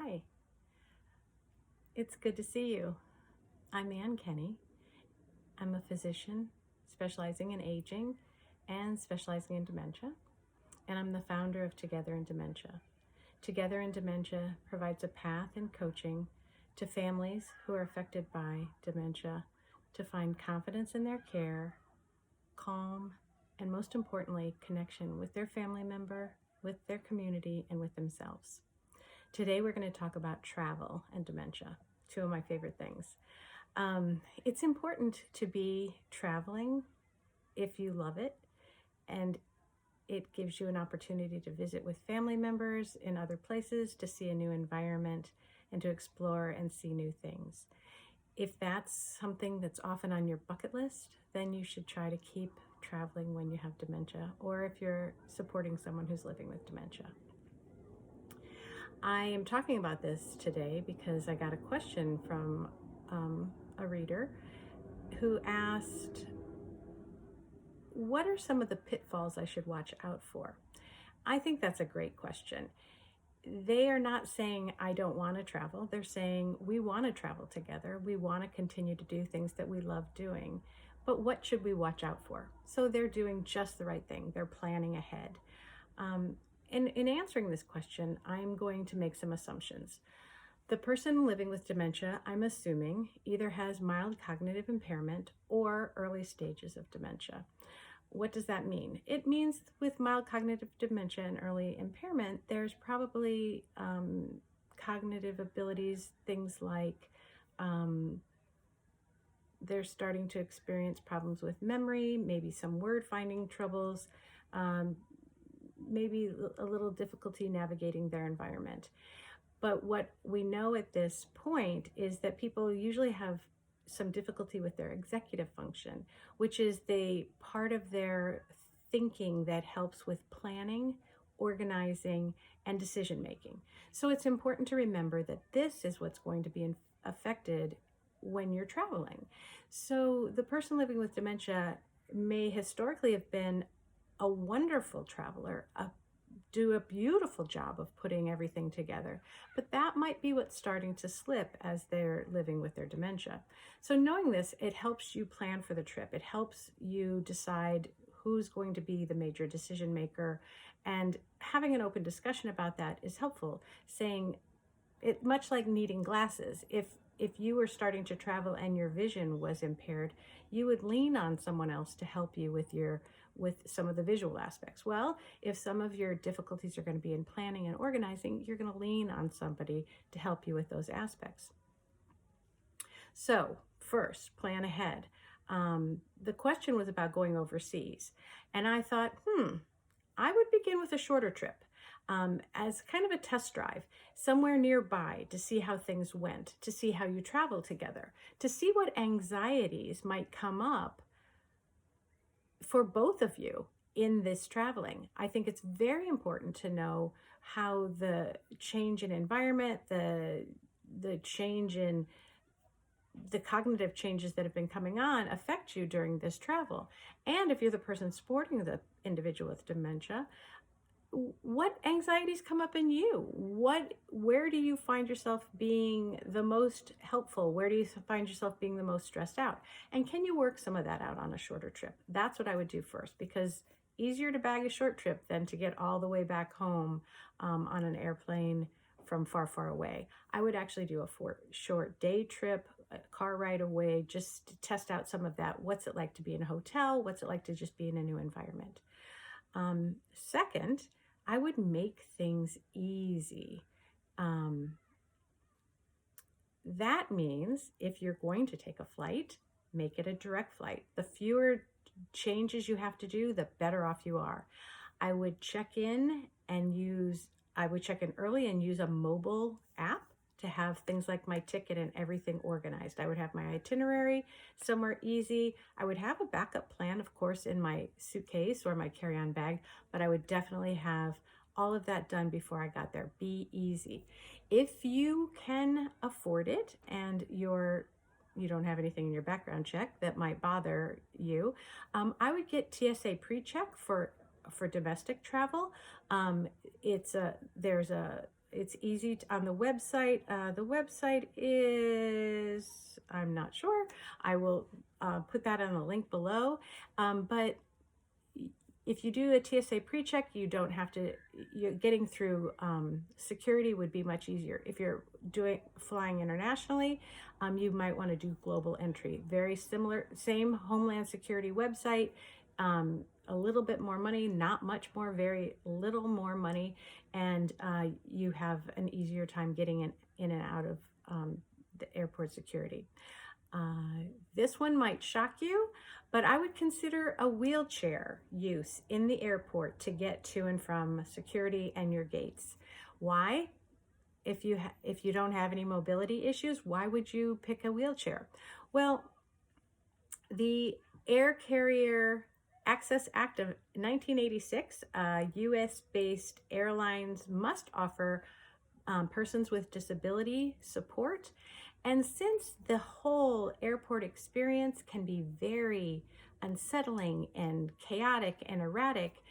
Hi, it's good to see you. I'm Ann Kenny. I'm a physician specializing in aging and specializing in dementia, and I'm the founder of Together in Dementia. Together in Dementia provides a path and coaching to families who are affected by dementia to find confidence in their care, calm, and most importantly, connection with their family member, with their community, and with themselves. Today, we're going to talk about travel and dementia, two of my favorite things. It's important to be traveling if you love it, and it gives you an opportunity to visit with family members in other places, to see a new environment, and to explore and see new things. If that's something that's often on your bucket list, then you should try to keep traveling when you have dementia, or if you're supporting someone who's living with dementia. I am talking about this today because I got a question from a reader who asked, what are some of the pitfalls I should watch out for? I think that's a great question. They are not saying, I don't want to travel. They're saying, we want to travel together. We want to continue to do things that we love doing. But what should we watch out for? So they're doing just the right thing. They're planning ahead. In answering this question, I'm going to make some assumptions. The person living with dementia, I'm assuming, either has mild cognitive impairment or early stages of dementia. What does that mean? It means with mild cognitive dementia and early impairment, there's probably cognitive abilities, things like they're starting to experience problems with memory, maybe some word finding troubles, maybe a little difficulty navigating their environment. But what we know at this point is that people usually have some difficulty with their executive function, which is the part of their thinking that helps with planning, organizing, and decision making. So it's important to remember that this is what's going to be affected when you're traveling. So the person living with dementia may historically have been a wonderful traveler, do a beautiful job of putting everything together, but that might be what's starting to slip as they're living with their dementia. So knowing this, it helps you plan for the trip. It helps you decide who's going to be the major decision maker, and having an open discussion about that is helpful. Saying it, much like needing glasses, if you were starting to travel and your vision was impaired, you would lean on someone else to help you with some of the visual aspects. Well, if some of your difficulties are going to be in planning and organizing, you're going to lean on somebody to help you with those aspects. So first, plan ahead. The question was about going overseas, and I thought, I would begin with a shorter trip. As kind of a test drive somewhere nearby to see how things went, to see how you travel together, to see what anxieties might come up for both of you in this traveling. I think it's very important to know how the change in environment, the change in the cognitive changes that have been coming on affect you during this travel. And if you're the person supporting the individual with dementia, what anxieties come up in you? Where do you find yourself being the most helpful? Where do you find yourself being the most stressed out? And can you work some of that out on a shorter trip? That's what I would do first, because easier to bag a short trip than to get all the way back home on an airplane from far, far away. I would actually do a short day trip, a car ride away, just to test out some of that. What's it like to be in a hotel? What's it like to just be in a new environment? Second, I would make things easy. That means if you're going to take a flight, make it a direct flight. The fewer changes you have to do, the better off you are. I would check in early and use a mobile app to have things like my ticket and everything organized. I would have my itinerary somewhere easy. I would have a backup plan, of course, in my suitcase or my carry-on bag, but I would definitely have all of that done before I got there. Be easy. If you can afford it and you don't have anything in your background check that might bother you, I would get TSA pre-check for domestic travel. It's It's easy on the website. The website is, I'm not sure. I will put that on the link below. But if you do a TSA pre-check, you don't have to, you're getting through security would be much easier. If you're flying internationally, you might want to do global entry. Very similar, same Homeland Security website, a little bit more money, not much more, very little more money, and you have an easier time getting in and out of the airport security. This one might shock you, but I would consider a wheelchair use in the airport to get to and from security and your gates. Why? If you don't have any mobility issues, why would you pick a wheelchair? Well, the Air Carrier Access Act of 1986, US-based airlines must offer persons with disability support. And since the whole airport experience can be very unsettling and chaotic and erratic,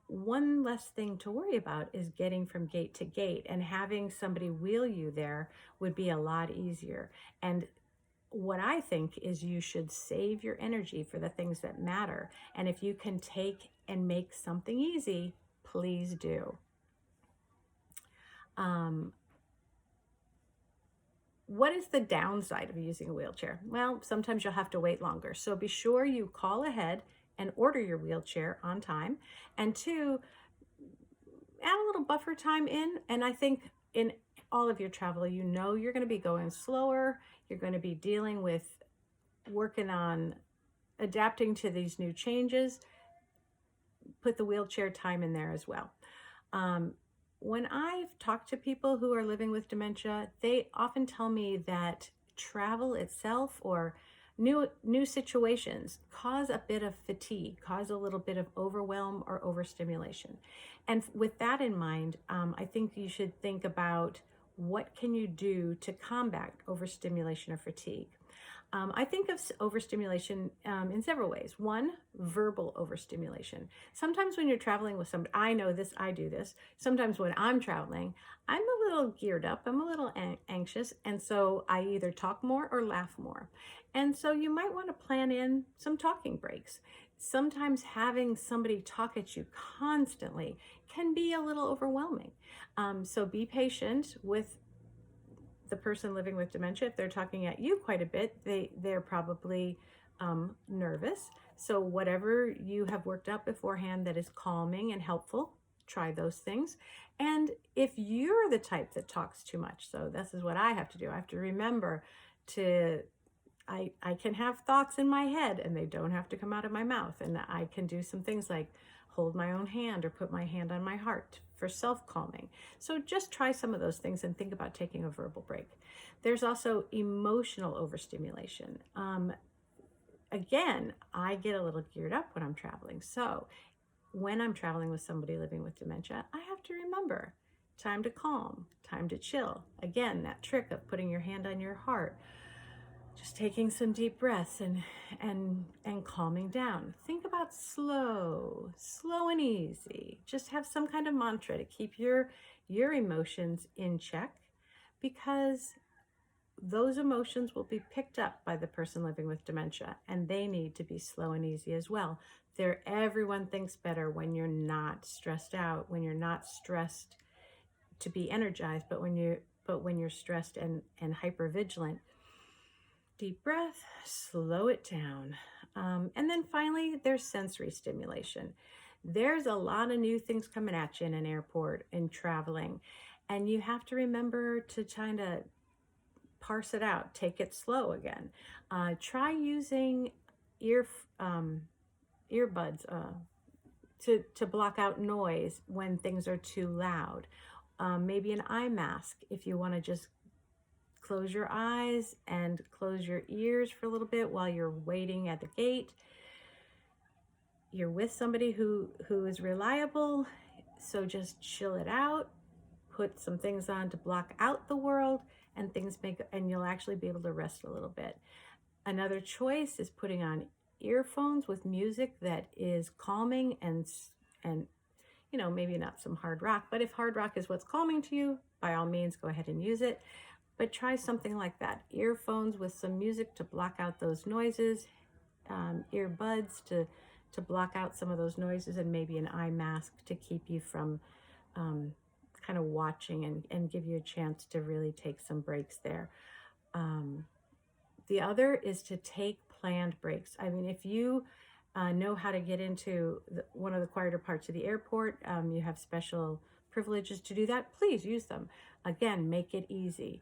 one less thing to worry about is getting from gate to gate, and having somebody wheel you there would be a lot easier. And what I think is you should save your energy for the things that matter. And if you can take and make something easy, please do. What is the downside of using a wheelchair? Well, sometimes you'll have to wait longer. So be sure you call ahead and order your wheelchair on time. And two, add a little buffer time in. And I think in all of your travel, you know you're going to be going slower. You're going to be dealing with working on adapting to these new changes. Put the wheelchair time in there as well. When I've talked to people who are living with dementia, they often tell me that travel itself or new situations cause a bit of fatigue, cause a little bit of overwhelm or overstimulation. And with that in mind, I think you should think about what can you do to combat overstimulation or fatigue. I think of overstimulation in several ways. One, verbal overstimulation. Sometimes when you're traveling with somebody, I know this, I do this. Sometimes when I'm traveling, I'm a little geared up, I'm a little anxious, and so I either talk more or laugh more. And so you might want to plan in some talking breaks. Sometimes having somebody talk at you constantly can be a little overwhelming. So be patient with the person living with dementia. If they're talking at you quite a bit, they're probably nervous. So whatever you have worked out beforehand that is calming and helpful, try those things. And if you're the type that talks too much, so this is what I have to do. I have to remember I can have thoughts in my head and they don't have to come out of my mouth. And I can do some things like hold my own hand or put my hand on my heart for self-calming. So just try some of those things and think about taking a verbal break. There's also emotional overstimulation. Again, I get a little geared up when I'm traveling. So when I'm traveling with somebody living with dementia, I have to remember time to calm, time to chill. Again, that trick of putting your hand on your heart, just taking some deep breaths and calming down. Think about slow and easy. Just have some kind of mantra to keep your emotions in check, because those emotions will be picked up by the person living with dementia, and they need to be slow and easy as well. Everyone thinks better when you're not stressed out, when you're not stressed to be energized, but when you're stressed and hypervigilant. Deep breath, slow it down. And then finally, there's sensory stimulation. There's a lot of new things coming at you in an airport and traveling, and you have to remember to kind of parse it out, take it slow again. Try using earbuds to block out noise when things are too loud. Maybe an eye mask if you want to just close your eyes and close your ears for a little bit while you're waiting at the gate. You're with somebody who is reliable, so just chill it out. Put some things on to block out the world, and you'll actually be able to rest a little bit. Another choice is putting on earphones with music that is calming and maybe not some hard rock, but if hard rock is what's calming to you, by all means, go ahead and use it. But try something like that. Earphones with some music to block out those noises, earbuds to block out some of those noises, and maybe an eye mask to keep you from kind of watching and give you a chance to really take some breaks there. The other is to take planned breaks. I mean, if you know how to get into one of the quieter parts of the airport, you have special privileges to do that, please use them. Again, make it easy.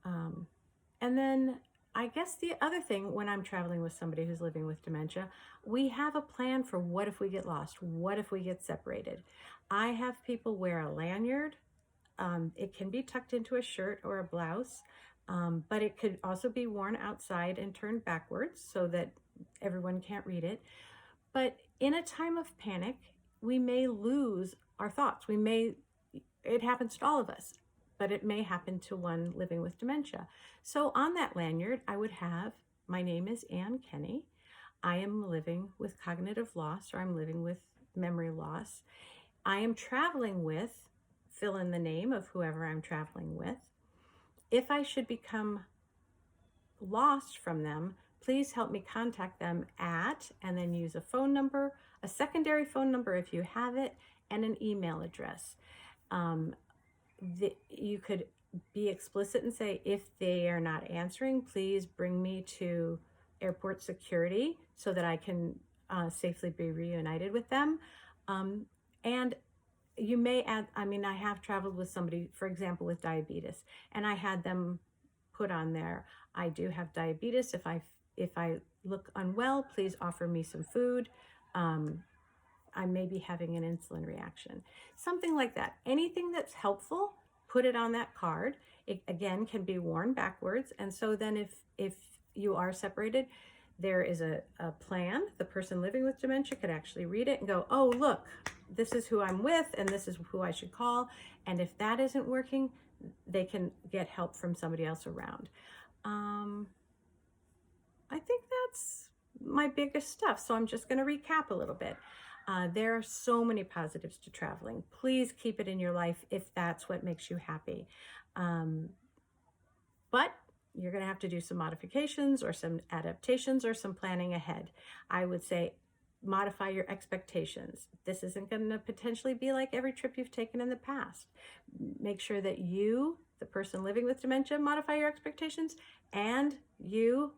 And then I guess the other thing, when I'm traveling with somebody who's living with dementia, we have a plan for what if we get lost? What if we get separated? I have people wear a lanyard. It can be tucked into a shirt or a blouse, but it could also be worn outside and turned backwards so that everyone can't read it. But in a time of panic, we may lose our thoughts. It happens to all of us, but it may happen to one living with dementia. So on that lanyard, I would have, my name is Ann Kenny. I am living with cognitive loss, or I'm living with memory loss. I am traveling with, fill in the name of whoever I'm traveling with. If I should become lost from them, please help me contact them at, and then use a phone number, a secondary phone number if you have it, and an email address. You could be explicit and say, if they are not answering, please bring me to airport security so that I can safely be reunited with them. And you may add, I mean, I have traveled with somebody, for example, with diabetes, and I had them put on there, I do have diabetes. If I look unwell, please offer me some food. I may be having an insulin reaction. Something like that. Anything that's helpful, put it on that card. It, again, can be worn backwards. And so then if you are separated, there is a plan. The person living with dementia could actually read it and go, oh, look, this is who I'm with, and this is who I should call. And if that isn't working, they can get help from somebody else around. I think that's my biggest stuff. So I'm just going to recap a little bit. There are so many positives to traveling. Please keep it in your life if that's what makes you happy. But you're going to have to do some modifications or some adaptations or some planning ahead. I would say modify your expectations. This isn't going to potentially be like every trip you've taken in the past. Make sure that you, the person living with dementia, modify your expectations, and you,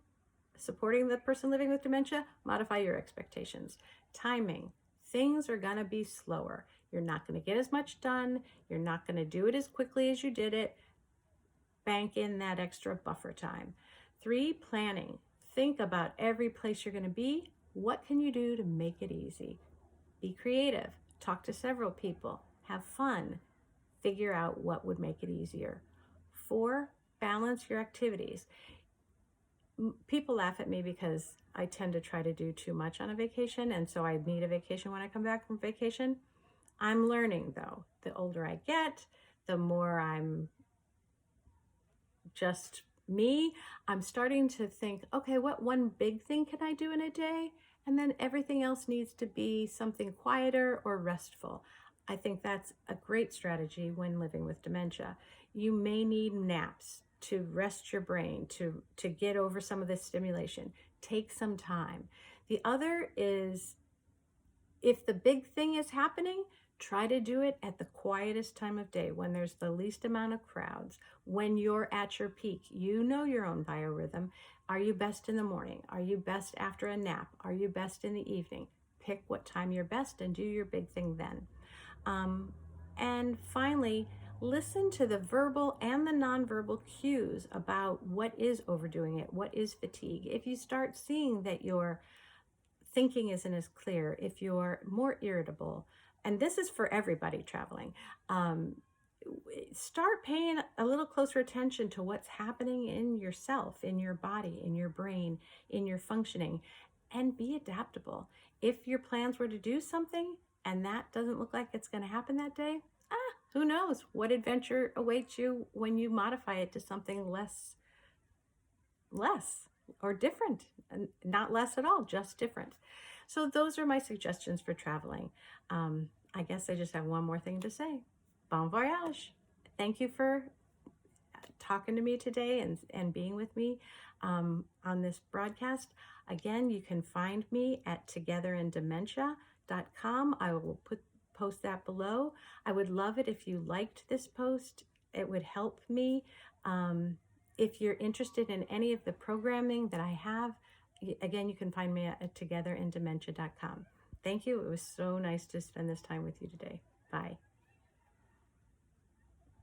supporting the person living with dementia, modify your expectations. Timing. Things are going to be slower. You're not going to get as much done. You're not going to do it as quickly as you did it. Bank in that extra buffer time. 3, planning. Think about every place you're going to be. What can you do to make it easy? Be creative. Talk to several people. Have fun. Figure out what would make it easier. 4, balance your activities. People laugh at me because I tend to try to do too much on a vacation, and so I need a vacation when I come back from vacation. I'm learning, though. The older I get, the more I'm just me. I'm starting to think, okay, what one big thing can I do in a day? And then everything else needs to be something quieter or restful. I think that's a great strategy when living with dementia. You may need naps to rest your brain, to get over some of this stimulation. Take some time. The other is, if the big thing is happening, try to do it at the quietest time of day, when there's the least amount of crowds, when you're at your peak. You know your own biorhythm. Are you best in the morning? Are you best after a nap? Are you best in the evening? Pick what time you're best and do your big thing then. And finally, listen to the verbal and the nonverbal cues about what is overdoing it, what is fatigue. If you start seeing that your thinking isn't as clear, if you're more irritable, and this is for everybody traveling, start paying a little closer attention to what's happening in yourself, in your body, in your brain, in your functioning, and be adaptable. If your plans were to do something and that doesn't look like it's going to happen that day, who knows what adventure awaits you when you modify it to something less or different, and not less at all, just different. So those are my suggestions for traveling. I guess I just have one more thing to say. Bon voyage. Thank you for talking to me today and being with me on this broadcast. Again, you can find me at togetherindementia.com. I will post that below. I would love it if you liked this post. It would help me. If you're interested in any of the programming that I have, again, you can find me at togetherindementia.com. Thank you. It was so nice to spend this time with you today. Bye.